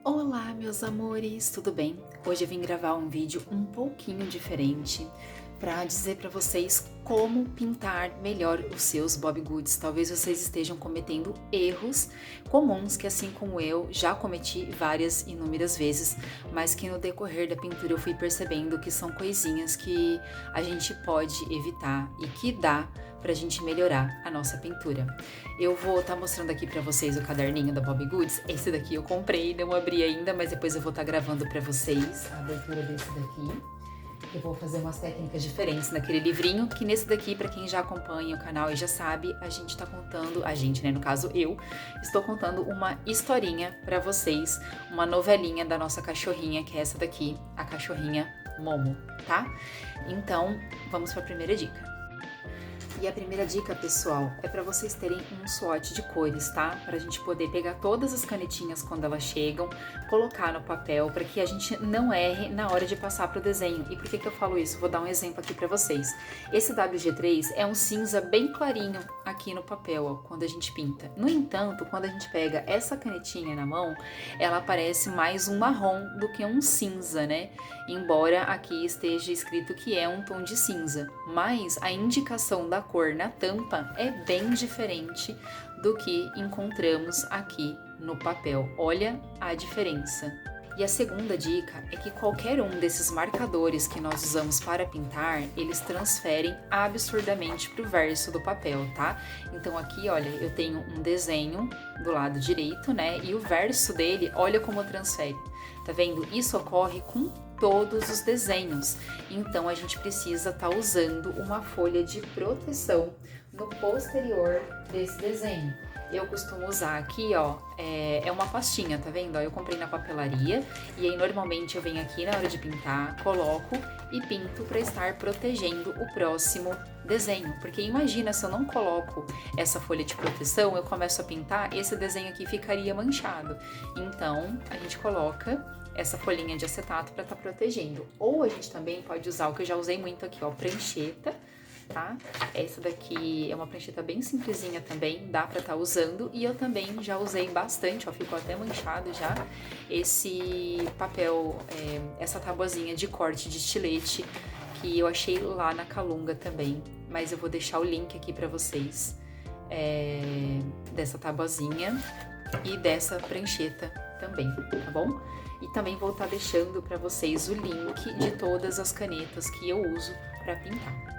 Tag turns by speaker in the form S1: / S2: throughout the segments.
S1: Olá, meus amores, tudo bem? Hoje eu vim gravar um vídeo um pouquinho diferente para dizer para vocês como pintar melhor os seus Bob Goods. Talvez vocês estejam cometendo erros comuns que, assim como eu, já cometi várias inúmeras vezes, mas que no decorrer da pintura eu fui percebendo que são coisinhas que a gente pode evitar e que dá pra gente melhorar a nossa pintura. Eu vou estar mostrando aqui pra vocês o caderninho da Bob Goods. Esse daqui eu comprei, não abri ainda, mas depois eu vou estar gravando pra vocês a abertura desse daqui. Eu vou fazer umas técnicas diferentes naquele livrinho, que nesse daqui, pra quem já acompanha o canal e já sabe, a gente tá contando, no caso eu, estou contando uma historinha pra vocês, uma novelinha da nossa cachorrinha, que é essa daqui, a cachorrinha Momo, tá? Então, vamos pra primeira dica. E a primeira dica, pessoal, é para vocês terem um swatch de cores, tá? Para a gente poder pegar todas as canetinhas quando elas chegam, colocar no papel, para que a gente não erre na hora de passar para o desenho. E por que eu falo isso? Vou dar um exemplo aqui para vocês. Esse WG3 é um cinza bem clarinho aqui no papel, ó, quando a gente pinta. No entanto, quando a gente pega essa canetinha na mão, ela parece mais um marrom do que um cinza, né? Embora aqui esteja escrito que é um tom de cinza, mas a indicação da cor na tampa é bem diferente do que encontramos aqui no papel. Olha a diferença. E a segunda dica é que qualquer um desses marcadores que nós usamos para pintar, eles transferem absurdamente para o verso do papel, tá? Então aqui, olha, eu tenho um desenho do lado direito, né? E o verso dele, olha como transfere. Tá vendo? Isso ocorre com todos os desenhos. Então a gente precisa estar usando uma folha de proteção no posterior desse desenho. Eu costumo usar aqui, ó, é uma pastinha, tá vendo? Ó, eu comprei na papelaria e aí normalmente eu venho aqui na hora de pintar, coloco e pinto para estar protegendo o próximo desenho. Porque imagina se eu não coloco essa folha de proteção, eu começo a pintar, esse desenho aqui ficaria manchado. Então a gente coloca essa folhinha de acetato para estar protegendo. Ou a gente também pode usar o que eu já usei muito aqui, ó, prancheta, tá? Essa daqui é uma prancheta bem simplesinha também, dá pra estar usando. E eu também já usei bastante, ó, ficou até manchado já, esse papel, essa tabuazinha de corte de estilete, que eu achei lá na Calunga também. Mas eu vou deixar o link aqui pra vocês, dessa tabuazinha e dessa prancheta também, tá bom? E também vou estar deixando para vocês o link de todas as canetas que eu uso para pintar.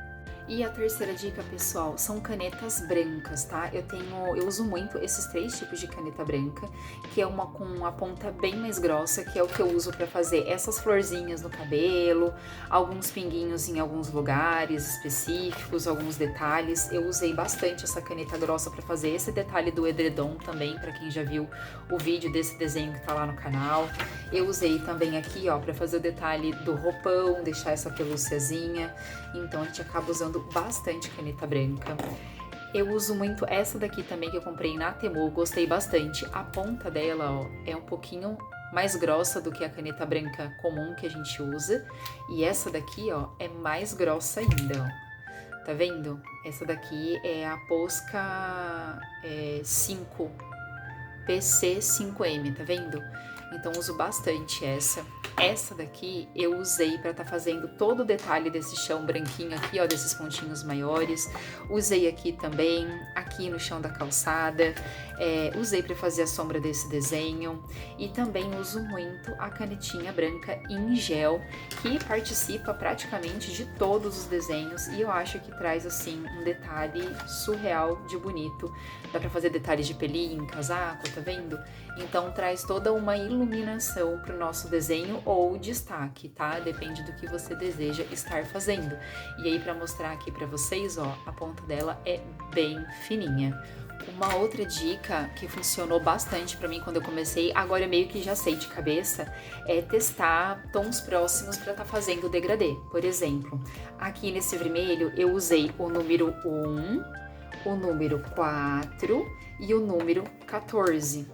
S1: E a terceira dica, pessoal, são canetas brancas, tá? Eu uso muito esses três tipos de caneta branca, que é uma com a ponta bem mais grossa, que é o que eu uso para fazer essas florzinhas no cabelo, alguns pinguinhos em alguns lugares específicos, alguns detalhes. Eu usei bastante essa caneta grossa para fazer esse detalhe do edredom também, para quem já viu o vídeo desse desenho que tá lá no canal. Eu usei também aqui, ó, para fazer o detalhe do roupão, deixar essa pelúciazinha. Então a gente acaba usando bastante caneta branca. Eu uso muito essa daqui também, que eu comprei na Temu, gostei bastante. A ponta dela, ó, é um pouquinho mais grossa do que a caneta branca comum que a gente usa. E essa daqui, ó, é mais grossa ainda, ó. Tá vendo? Essa daqui é a Posca 5, PC5M, tá vendo? Então uso bastante essa. Essa daqui eu usei para estar fazendo todo o detalhe desse chão branquinho aqui, ó, desses pontinhos maiores. Usei aqui também, aqui no chão da calçada. Usei para fazer a sombra desse desenho. E também uso muito a canetinha branca em gel, que participa praticamente de todos os desenhos. E eu acho que traz, assim, um detalhe surreal de bonito. Dá para fazer detalhes de pelinho, casaco, tá vendo? Então traz toda uma iluminação para o nosso desenho ou destaque, tá? Depende do que você deseja estar fazendo. E aí, para mostrar aqui para vocês, ó, a ponta dela é bem fininha. Uma outra dica que funcionou bastante para mim quando eu comecei, agora eu meio que já sei de cabeça, é testar tons próximos para estar fazendo o degradê. Por exemplo, aqui nesse vermelho eu usei o número 1, o número 4 e o número 14.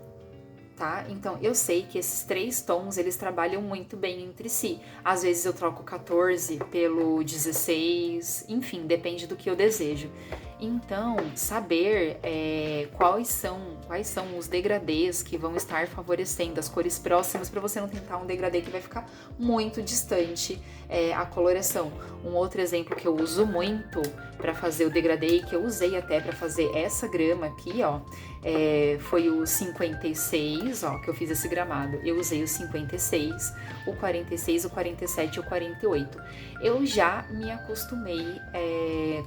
S1: Tá? Então, eu sei que esses três tons, eles trabalham muito bem entre si. Às vezes eu troco 14 pelo 16, enfim, depende do que eu desejo. Então, saber quais são os degradês que vão estar favorecendo as cores próximas para você não tentar um degradê que vai ficar muito distante a coloração. Um outro exemplo que eu uso muito para fazer o degradê, que eu usei até para fazer essa grama aqui, ó, foi o 56, ó, que eu fiz esse gramado. Eu usei o 56, o 46, o 47 e o 48. Eu já me acostumei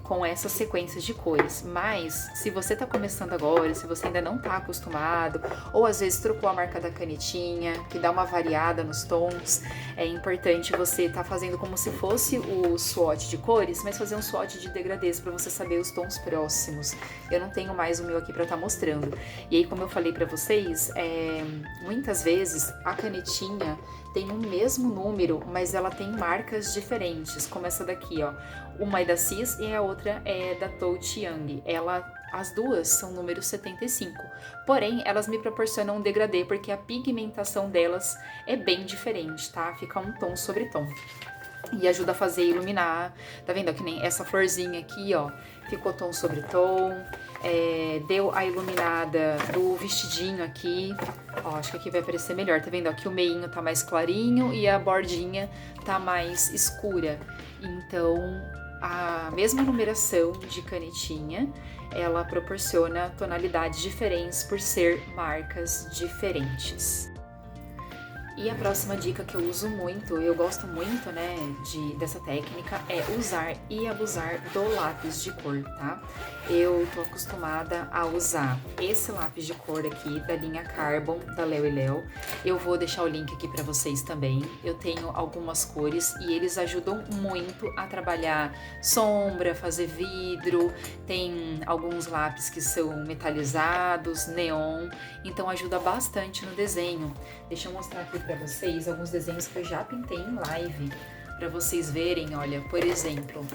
S1: com essas sequências de cores, mas se você tá começando agora, se você ainda não tá acostumado, ou às vezes trocou a marca da canetinha, que dá uma variada nos tons, é importante você tá fazendo como se fosse o swatch de cores, mas fazer um swatch de degradês para você saber os tons próximos. Eu não tenho mais o meu aqui para estar mostrando. E aí, como eu falei para vocês, muitas vezes a canetinha tem o mesmo número, mas ela tem marcas diferentes, como essa daqui, ó. Uma é da Cis e a outra é da Touch Young. As duas são número 75, porém elas me proporcionam um degradê porque a pigmentação delas é bem diferente, tá? Fica um tom sobre tom. E ajuda a fazer iluminar, tá vendo? Que nem essa florzinha aqui, ó, ficou tom sobre tom, deu a iluminada do vestidinho aqui, ó, acho que aqui vai aparecer melhor, tá vendo? Aqui o meinho tá mais clarinho e a bordinha tá mais escura. Então, a mesma numeração de canetinha, ela proporciona tonalidades diferentes por ser marcas diferentes. E a próxima dica que eu uso muito, eu gosto muito, né, dessa técnica, é usar e abusar do lápis de cor, tá? Eu tô acostumada a usar esse lápis de cor aqui da linha Carbon, da Léo & Léo. Eu vou deixar o link aqui pra vocês também. Eu tenho algumas cores e eles ajudam muito a trabalhar sombra, fazer vidro. Tem alguns lápis que são metalizados, neon, então ajuda bastante no desenho. Deixa eu mostrar aqui pra vocês alguns desenhos que eu já pintei em live, pra vocês verem, olha, por exemplo,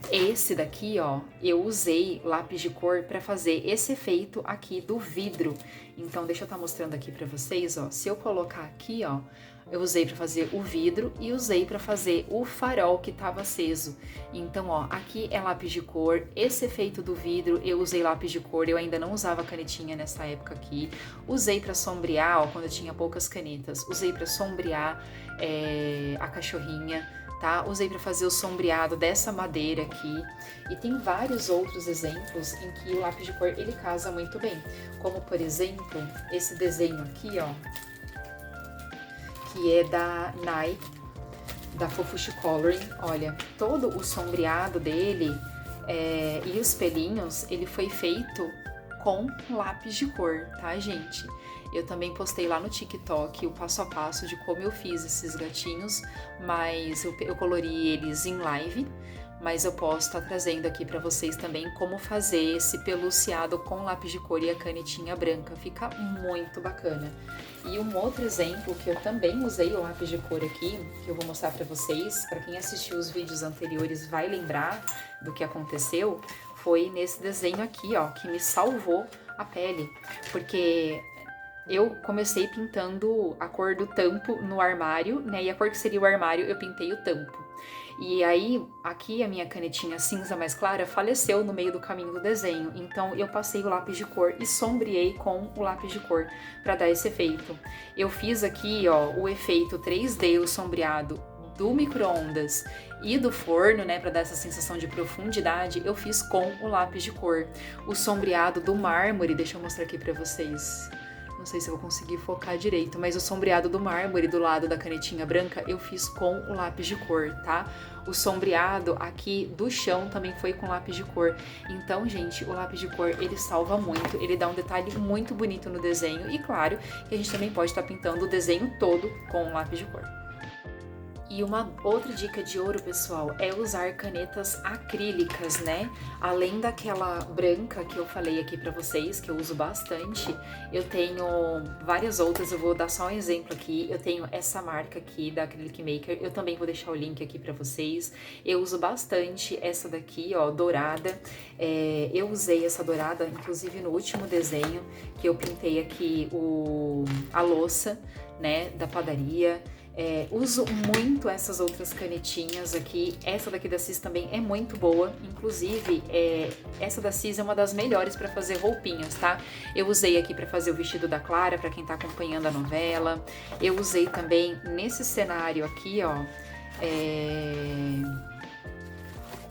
S1: esse daqui, ó, eu usei lápis de cor pra fazer esse efeito aqui do vidro. Então, deixa eu estar mostrando aqui pra vocês, ó, se eu colocar aqui, ó, eu usei pra fazer o vidro e usei pra fazer o farol que tava aceso. Então, ó, aqui é lápis de cor, esse efeito do vidro eu usei lápis de cor, eu ainda não usava canetinha nessa época aqui. Usei pra sombrear, ó, quando eu tinha poucas canetas, usei pra sombrear a cachorrinha, tá? Usei para fazer o sombreado dessa madeira aqui. E tem vários outros exemplos em que o lápis de cor ele casa muito bem. Como, por exemplo, esse desenho aqui, ó, que é da Nike, da Fofuxi Coloring. Olha, todo o sombreado dele e os pelinhos, ele foi feito com lápis de cor, tá, gente? Eu também postei lá no TikTok o passo a passo de como eu fiz esses gatinhos, mas eu colori eles em live, mas eu posso estar trazendo aqui para vocês também como fazer esse peluciado com lápis de cor e a canetinha branca, fica muito bacana. E um outro exemplo que eu também usei o lápis de cor aqui, que eu vou mostrar para vocês, para quem assistiu os vídeos anteriores vai lembrar do que aconteceu, foi nesse desenho aqui, ó, que me salvou a pele, porque eu comecei pintando a cor do tampo no armário, né, e a cor que seria o armário eu pintei o tampo. E aí, aqui a minha canetinha cinza mais clara faleceu no meio do caminho do desenho, então eu passei o lápis de cor e sombreei com o lápis de cor para dar esse efeito. Eu fiz aqui, ó, o efeito 3D, o sombreado do micro-ondas e do forno, né, para dar essa sensação de profundidade, eu fiz com o lápis de cor. O sombreado do mármore, deixa eu mostrar aqui para vocês. Não sei se eu vou conseguir focar direito, mas o sombreado do mármore do lado da canetinha branca eu fiz com o lápis de cor, tá? O sombreado aqui do chão também foi com lápis de cor. Então, gente, o lápis de cor, ele salva muito, ele dá um detalhe muito bonito no desenho. E claro, que a gente também pode estar pintando o desenho todo com lápis de cor. E uma outra dica de ouro, pessoal, é usar canetas acrílicas, né? Além daquela branca que eu falei aqui pra vocês, que eu uso bastante, eu tenho várias outras, eu vou dar só um exemplo aqui. Eu tenho essa marca aqui da Acrylic Maker, eu também vou deixar o link aqui pra vocês. Eu uso bastante essa daqui, ó, dourada. Eu usei essa dourada, inclusive no último desenho, que eu pintei aqui a louça, né, da padaria. Uso muito essas outras canetinhas aqui. Essa daqui da Cis também é muito boa. Inclusive, essa da Cis é uma das melhores para fazer roupinhas, tá? Eu usei aqui para fazer o vestido da Clara, para quem tá acompanhando a novela. Eu usei também nesse cenário aqui, ó.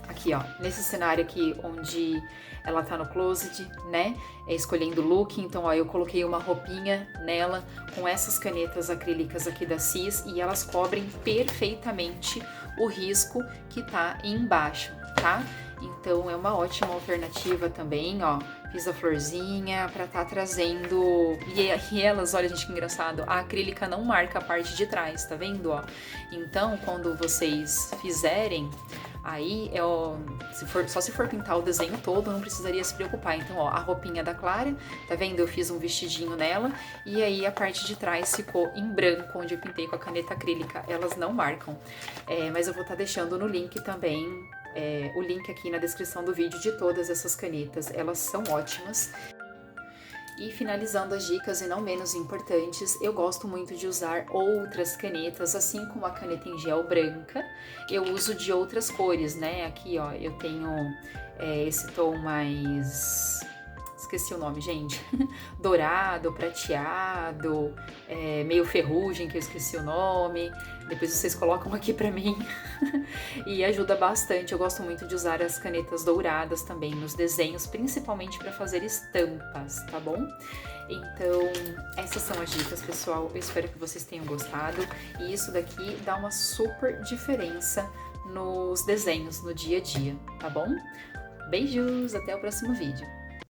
S1: Aqui, ó, nesse cenário aqui onde ela tá no closet, né, escolhendo o look. Então, ó, eu coloquei uma roupinha nela com essas canetas acrílicas aqui da Cis e elas cobrem perfeitamente o risco que tá embaixo, tá? Então, é uma ótima alternativa também, ó. Fiz a florzinha pra tá trazendo... E elas, olha, gente, que engraçado, a acrílica não marca a parte de trás, tá vendo, ó? Então, quando vocês fizerem... Aí, só se for pintar o desenho todo, não precisaria se preocupar. Então, ó, a roupinha da Clara, tá vendo? Eu fiz um vestidinho nela, e aí a parte de trás ficou em branco, onde eu pintei com a caneta acrílica. Elas não marcam, mas eu vou estar deixando no link também, o link aqui na descrição do vídeo de todas essas canetas. Elas são ótimas. E finalizando as dicas e não menos importantes, eu gosto muito de usar outras canetas, assim como a caneta em gel branca, eu uso de outras cores, né? Aqui, ó, eu tenho esse tom mais... esqueci o nome, gente. Dourado, prateado, meio ferrugem, que eu esqueci o nome. Depois vocês colocam aqui pra mim. E ajuda bastante. Eu gosto muito de usar as canetas douradas também nos desenhos, principalmente para fazer estampas, tá bom? Então, essas são as dicas, pessoal. Eu espero que vocês tenham gostado. E isso daqui dá uma super diferença nos desenhos, no dia a dia, tá bom? Beijos, até o próximo vídeo.